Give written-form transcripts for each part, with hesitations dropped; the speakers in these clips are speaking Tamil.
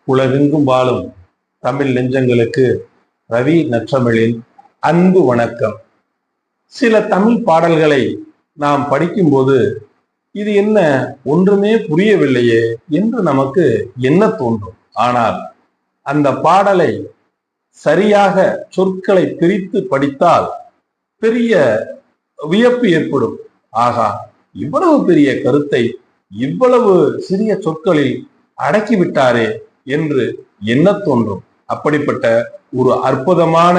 உலகெங்கும் வாழும் தமிழ் நெஞ்சங்களுக்கு ரவி நற்றமிழின் அன்பு வணக்கம். சில தமிழ் பாடல்களை நாம் படிக்கும்போது இது என்ன ஒன்றுமே புரியவில்லையே என்று நமக்கு என்ன தோன்றும். ஆனால் அந்த பாடலை சரியாக சொற்களை பிரித்து படித்தால் பெரிய வியப்பு ஏற்படும். ஆகா, இவ்வளவு பெரிய கருத்தை இவ்வளவு சிறிய சொற்களில் அடக்கிவிட்டாரே என்று என்ன தோன்றும். அப்படிப்பட்ட ஒரு அற்புதமான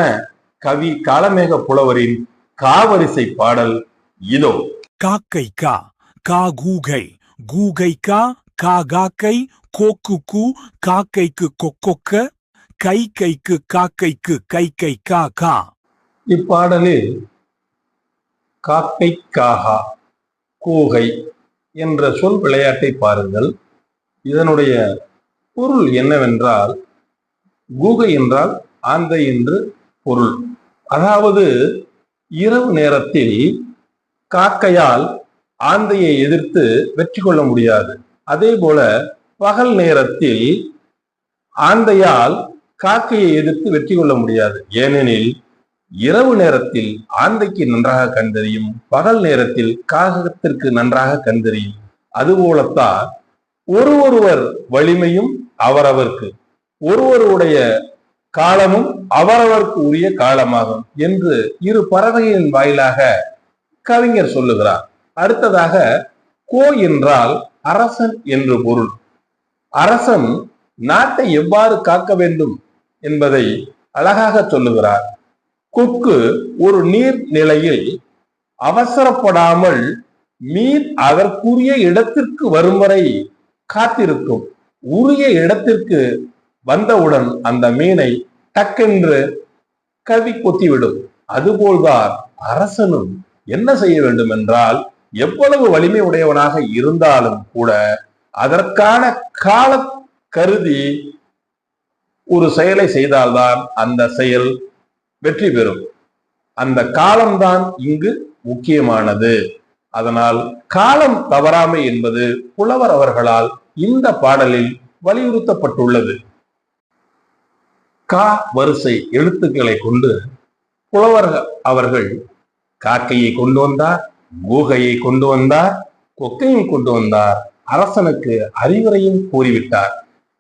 கவி காளமேக புலவரின் காவரிசை பாடல் இதோ. காக்கை கா கா கூகை கூகை கா கா காக்கை கோக்கு கூ காக்கைக்கு கொக்கொக்க கை கைக்கு காக்கைக்கு கை கை கா கா. இப்பாடலில் காக்கை காகா கூகை என்ற சொல் விளையாட்டை பாருங்கள். இதனுடைய பொருள் என்னவென்றால், கூகை என்றால் ஆந்தை என்று பொருள். அதாவது இரவு நேரத்தில் காக்கையால் ஆந்தையை எதிர்த்து வெற்றி கொள்ள முடியாது. அதே போல பகல் நேரத்தில் ஆந்தையால் காக்கையை எதிர்த்து வெற்றி கொள்ள முடியாது. ஏனெனில் இரவு நேரத்தில் ஆந்தைக்கு நன்றாக கண் தெரியும், பகல் நேரத்தில் காகத்திற்கு நன்றாக கண் தெரியும். அதுபோலத்தான் ஒருவர் வலிமையும் அவரவர்க்கு, ஒருவருடைய காலமும் அவரவர்க்கு உரிய காலமாகும் என்று இரு பறவைகளின் வாயிலாக கவிஞர் சொல்லுகிறார். அடுத்ததாக கோ என்றால் அரசன் என்று பொருள். அரசன் நாட்டை எவ்வாறு காக்க வேண்டும் என்பதை அழகாக சொல்லுகிறார். கொக்கு ஒரு நீர் நிலையில் அவசரப்படாமல் மீன் அதற்குரிய இடத்திற்கு வரும் வரை காத்திருக்கும். உரிய இடத்திற்கு வந்தவுடன் அந்த மீனை டக்கென்று கவி கொத்திவிடும். அதுபோல்தான் அரசனும் என்ன செய்ய வேண்டும் என்றால், எவ்வளவு வலிமை உடையவனாக இருந்தாலும் கூட அதற்கான கால கருதி ஒரு செயலை செய்தால்தான் அந்த செயல் வெற்றி பெறும். அந்த காலம்தான் இங்கு முக்கியமானது. அதனால் காலம் தவறாமை என்பது புலவர் அவர்களால் இந்த பாடலில் வலியுறுத்தப்பட்டுள்ளது. கா வரிசை எழுத்துக்களை கொண்டு புலவர் அவர்கள் காக்கையை கொண்டு வந்தார், கூகையை கொண்டு வந்தார், கொக்கையும் கொண்டு வந்தார், அரசனுக்கு அறிவுரையும் கூறிவிட்டார்.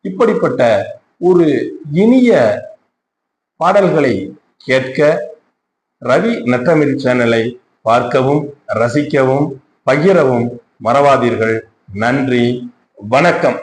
இப்படிப்பட்ட ஒரு இனிய பாடல்களை கேட்க ரவி நற்றமிழ் சேனலை பார்க்கவும், ரசிக்கவும், பகிரவும் மறவாதீர்கள். நன்றி, வணக்கம்.